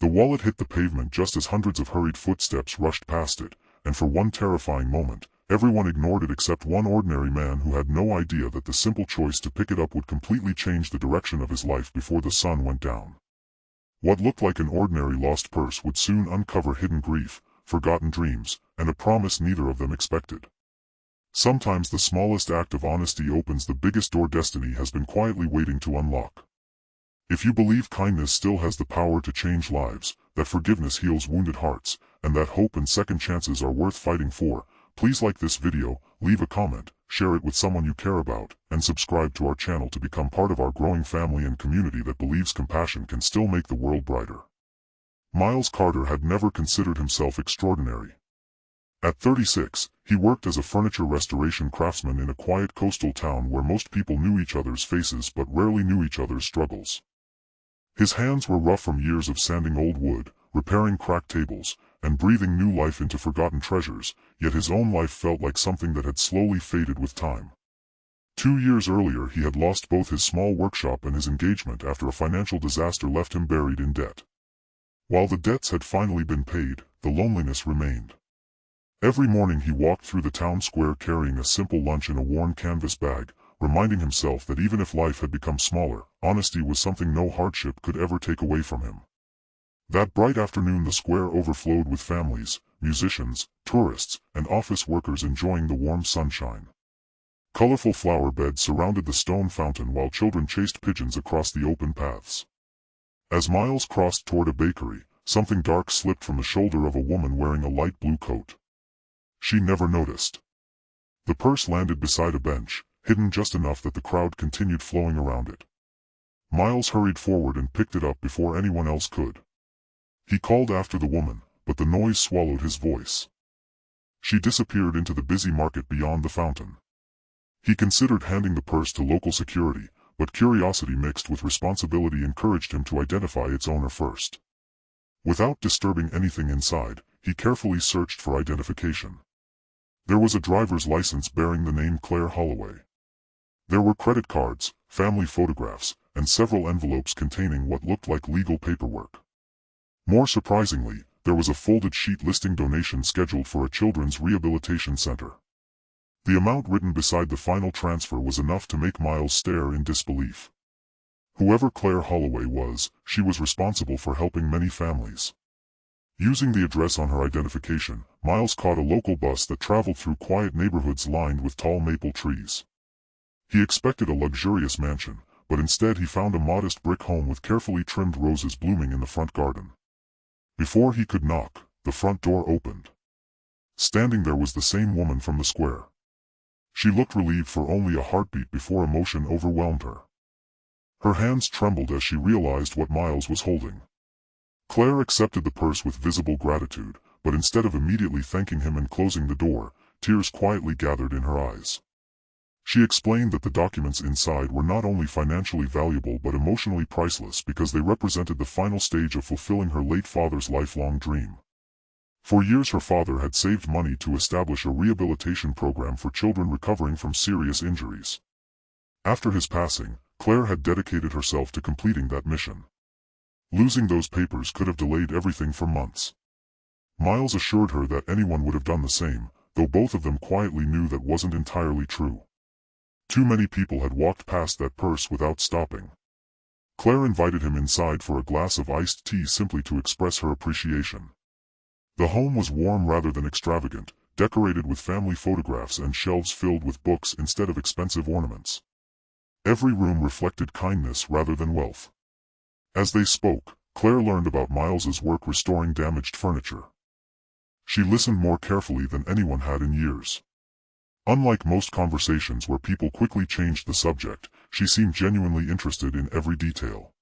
The wallet hit the pavement just as hundreds of hurried footsteps rushed past it, and for one terrifying moment, everyone ignored it except one ordinary man who had no idea that the simple choice to pick it up would completely change the direction of his life before the sun went down. What looked like an ordinary lost purse would soon uncover hidden grief, forgotten dreams, and a promise neither of them expected. Sometimes the smallest act of honesty opens the biggest door destiny has been quietly waiting to unlock. If you believe kindness still has the power to change lives, that forgiveness heals wounded hearts, and that hope and second chances are worth fighting for, please like this video, leave a comment, share it with someone you care about, and subscribe to our channel to become part of our growing family and community that believes compassion can still make the world brighter. Miles Carter had never considered himself extraordinary. At 36, he worked as a furniture restoration craftsman in a quiet coastal town where most people knew each other's faces but rarely knew each other's struggles. His hands were rough from years of sanding old wood, repairing cracked tables, and breathing new life into forgotten treasures, yet his own life felt like something that had slowly faded with time. 2 years earlier he had lost both his small workshop and his engagement after a financial disaster left him buried in debt. While the debts had finally been paid, the loneliness remained. Every morning he walked through the town square carrying a simple lunch in a worn canvas bag, reminding himself that even if life had become smaller, honesty was something no hardship could ever take away from him. That bright afternoon the square overflowed with families, musicians, tourists, and office workers enjoying the warm sunshine. Colorful flower beds surrounded the stone fountain while children chased pigeons across the open paths. As Miles crossed toward a bakery, something dark slipped from the shoulder of a woman wearing a light blue coat. She never noticed. The purse landed beside a bench, hidden just enough that the crowd continued flowing around it. Miles hurried forward and picked it up before anyone else could. He called after the woman, but the noise swallowed his voice. She disappeared into the busy market beyond the fountain. He considered handing the purse to local security, but curiosity mixed with responsibility encouraged him to identify its owner first. Without disturbing anything inside, he carefully searched for identification. There was a driver's license bearing the name Claire Holloway. There were credit cards, family photographs, and several envelopes containing what looked like legal paperwork. More surprisingly, there was a folded sheet listing donations scheduled for a children's rehabilitation center. The amount written beside the final transfer was enough to make Miles stare in disbelief. Whoever Claire Holloway was, she was responsible for helping many families. Using the address on her identification, Miles caught a local bus that traveled through quiet neighborhoods lined with tall maple trees. He expected a luxurious mansion, but instead he found a modest brick home with carefully trimmed roses blooming in the front garden. Before he could knock, the front door opened. Standing there was the same woman from the square. She looked relieved for only a heartbeat before emotion overwhelmed her. Her hands trembled as she realized what Miles was holding. Claire accepted the purse with visible gratitude, but instead of immediately thanking him and closing the door, tears quietly gathered in her eyes. She explained that the documents inside were not only financially valuable but emotionally priceless because they represented the final stage of fulfilling her late father's lifelong dream. For years her father had saved money to establish a rehabilitation program for children recovering from serious injuries. After his passing, Claire had dedicated herself to completing that mission. Losing those papers could have delayed everything for months. Miles assured her that anyone would have done the same, though both of them quietly knew that wasn't entirely true. Too many people had walked past that purse without stopping. Claire invited him inside for a glass of iced tea simply to express her appreciation. The home was warm rather than extravagant, decorated with family photographs and shelves filled with books instead of expensive ornaments. Every room reflected kindness rather than wealth. As they spoke, Claire learned about Miles's work restoring damaged furniture. She listened more carefully than anyone had in years. Unlike most conversations where people quickly changed the subject, she seemed genuinely interested in every detail.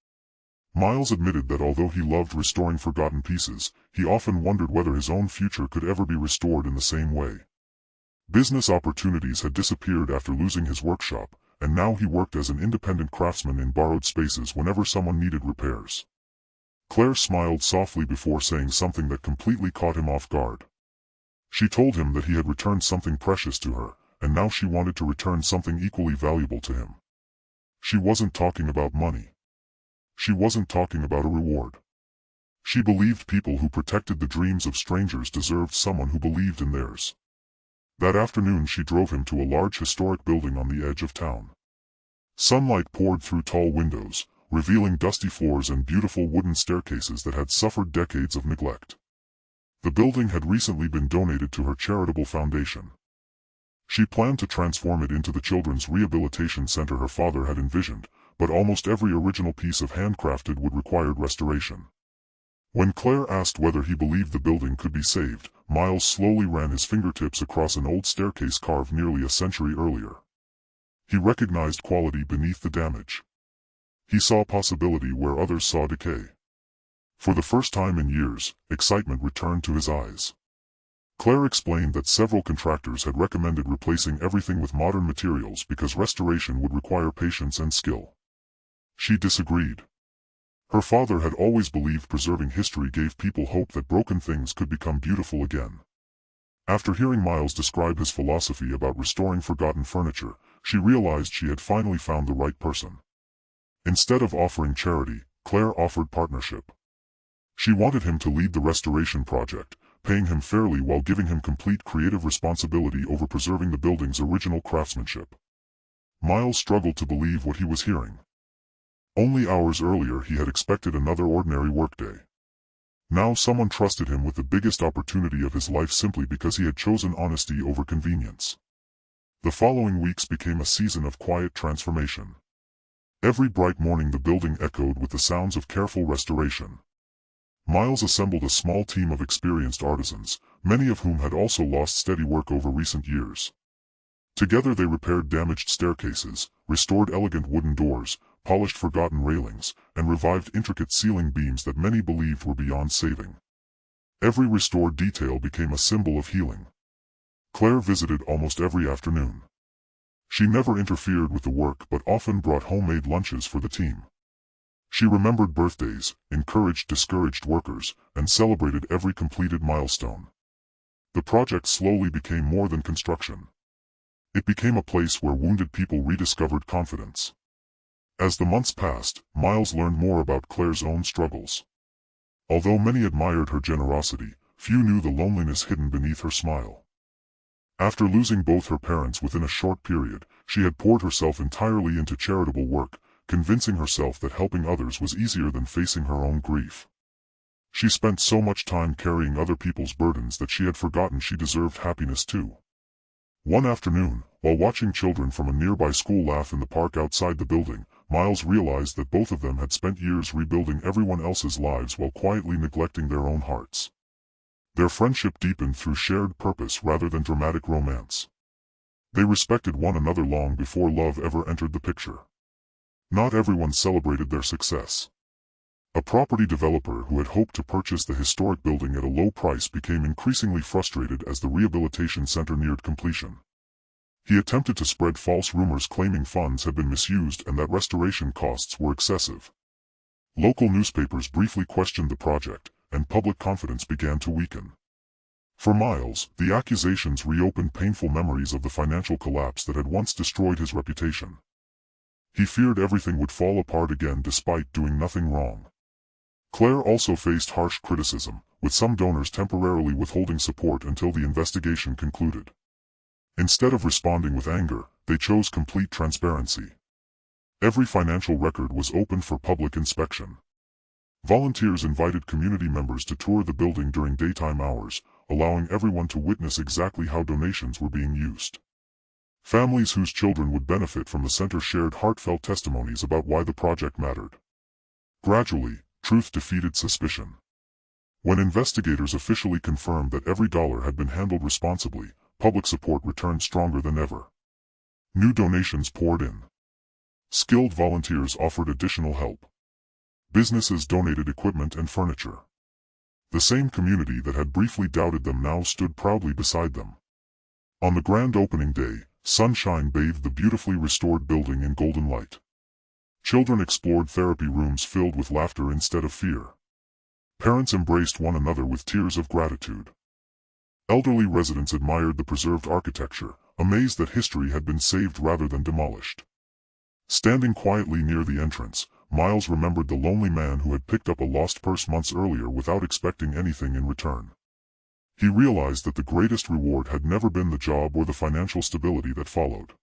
Miles admitted that although he loved restoring forgotten pieces, he often wondered whether his own future could ever be restored in the same way. Business opportunities had disappeared after losing his workshop, and now he worked as an independent craftsman in borrowed spaces whenever someone needed repairs. Claire smiled softly before saying something that completely caught him off guard. She told him that he had returned something precious to her, and now she wanted to return something equally valuable to him. She wasn't talking about money. She wasn't talking about a reward. She believed people who protected the dreams of strangers deserved someone who believed in theirs. That afternoon she drove him to a large historic building on the edge of town. Sunlight poured through tall windows, revealing dusty floors and beautiful wooden staircases that had suffered decades of neglect. The building had recently been donated to her charitable foundation. She planned to transform it into the children's rehabilitation center her father had envisioned, but almost every original piece of handcrafted wood required restoration. When Claire asked whether he believed the building could be saved, Miles slowly ran his fingertips across an old staircase carved nearly a century earlier. He recognized quality beneath the damage. He saw possibility where others saw decay. For the first time in years, excitement returned to his eyes. Claire explained that several contractors had recommended replacing everything with modern materials because restoration would require patience and skill. She disagreed. Her father had always believed preserving history gave people hope that broken things could become beautiful again. After hearing Miles describe his philosophy about restoring forgotten furniture, she realized she had finally found the right person. Instead of offering charity, Claire offered partnership. She wanted him to lead the restoration project, paying him fairly while giving him complete creative responsibility over preserving the building's original craftsmanship. Miles struggled to believe what he was hearing. Only hours earlier he had expected another ordinary workday. Now someone trusted him with the biggest opportunity of his life simply because he had chosen honesty over convenience. The following weeks became a season of quiet transformation. Every bright morning the building echoed with the sounds of careful restoration. Miles assembled a small team of experienced artisans, many of whom had also lost steady work over recent years. Together they repaired damaged staircases, restored elegant wooden doors, polished forgotten railings, and revived intricate ceiling beams that many believed were beyond saving. Every restored detail became a symbol of healing. Claire visited almost every afternoon. She never interfered with the work but often brought homemade lunches for the team. She remembered birthdays, encouraged discouraged workers, and celebrated every completed milestone. The project slowly became more than construction. It became a place where wounded people rediscovered confidence. As the months passed, Miles learned more about Claire's own struggles. Although many admired her generosity, few knew the loneliness hidden beneath her smile. After losing both her parents within a short period, she had poured herself entirely into charitable work, convincing herself that helping others was easier than facing her own grief. She spent so much time carrying other people's burdens that she had forgotten she deserved happiness too. One afternoon, while watching children from a nearby school laugh in the park outside the building, Miles realized that both of them had spent years rebuilding everyone else's lives while quietly neglecting their own hearts. Their friendship deepened through shared purpose rather than dramatic romance. They respected one another long before love ever entered the picture. Not everyone celebrated their success. A property developer who had hoped to purchase the historic building at a low price became increasingly frustrated as the rehabilitation center neared completion. He attempted to spread false rumors claiming funds had been misused and that restoration costs were excessive. Local newspapers briefly questioned the project, and public confidence began to weaken. For Miles, the accusations reopened painful memories of the financial collapse that had once destroyed his reputation. He feared everything would fall apart again despite doing nothing wrong. Claire also faced harsh criticism, with some donors temporarily withholding support until the investigation concluded. Instead of responding with anger, they chose complete transparency. Every financial record was open for public inspection. Volunteers invited community members to tour the building during daytime hours, allowing everyone to witness exactly how donations were being used. Families whose children would benefit from the center shared heartfelt testimonies about why the project mattered. Gradually, truth defeated suspicion. When investigators officially confirmed that every dollar had been handled responsibly, public support returned stronger than ever. New donations poured in. Skilled volunteers offered additional help. Businesses donated equipment and furniture. The same community that had briefly doubted them now stood proudly beside them. On the grand opening day, sunshine bathed the beautifully restored building in golden light. Children explored therapy rooms filled with laughter instead of fear. Parents embraced one another with tears of gratitude. Elderly residents admired the preserved architecture, amazed that history had been saved rather than demolished. Standing quietly near the entrance, Miles remembered the lonely man who had picked up a lost purse months earlier without expecting anything in return. He realized that the greatest reward had never been the job or the financial stability that followed.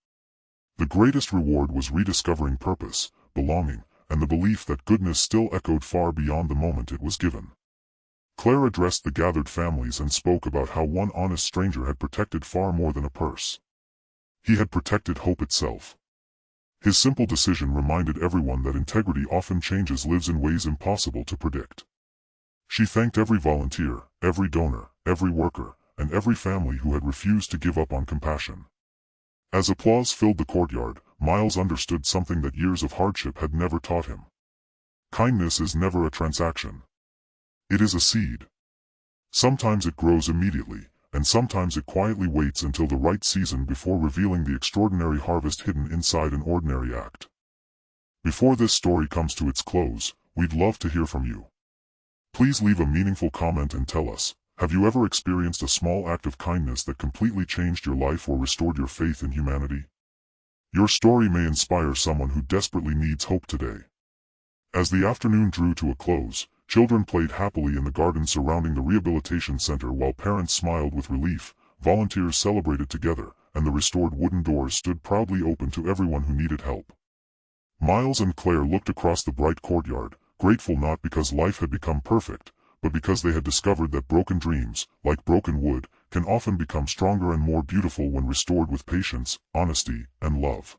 The greatest reward was rediscovering purpose, belonging, and the belief that goodness still echoed far beyond the moment it was given. Claire addressed the gathered families and spoke about how one honest stranger had protected far more than a purse. He had protected hope itself. His simple decision reminded everyone that integrity often changes lives in ways impossible to predict. She thanked every volunteer, every donor, every worker, and every family who had refused to give up on compassion. As applause filled the courtyard, Miles understood something that years of hardship had never taught him. Kindness is never a transaction. It is a seed. Sometimes it grows immediately, and sometimes it quietly waits until the right season before revealing the extraordinary harvest hidden inside an ordinary act. Before this story comes to its close, we'd love to hear from you. Please leave a meaningful comment and tell us, have you ever experienced a small act of kindness that completely changed your life or restored your faith in humanity? Your story may inspire someone who desperately needs hope today. As the afternoon drew to a close, children played happily in the garden surrounding the rehabilitation center while parents smiled with relief, volunteers celebrated together, and the restored wooden doors stood proudly open to everyone who needed help. Miles and Claire looked across the bright courtyard, grateful not because life had become perfect, but because they had discovered that broken dreams, like broken wood, can often become stronger and more beautiful when restored with patience, honesty, and love.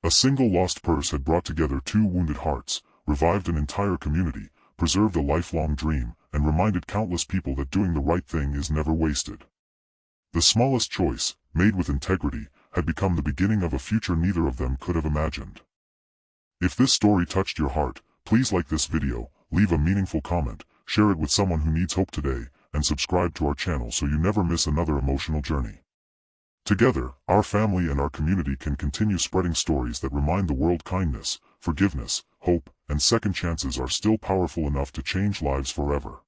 A single lost purse had brought together two wounded hearts, revived an entire community, preserved a lifelong dream, and reminded countless people that doing the right thing is never wasted. The smallest choice, made with integrity, had become the beginning of a future neither of them could have imagined. If this story touched your heart, please like this video, leave a meaningful comment, share it with someone who needs hope today, and subscribe to our channel so you never miss another emotional journey. Together, our family and our community can continue spreading stories that remind the world kindness, forgiveness, hope, and second chances are still powerful enough to change lives forever.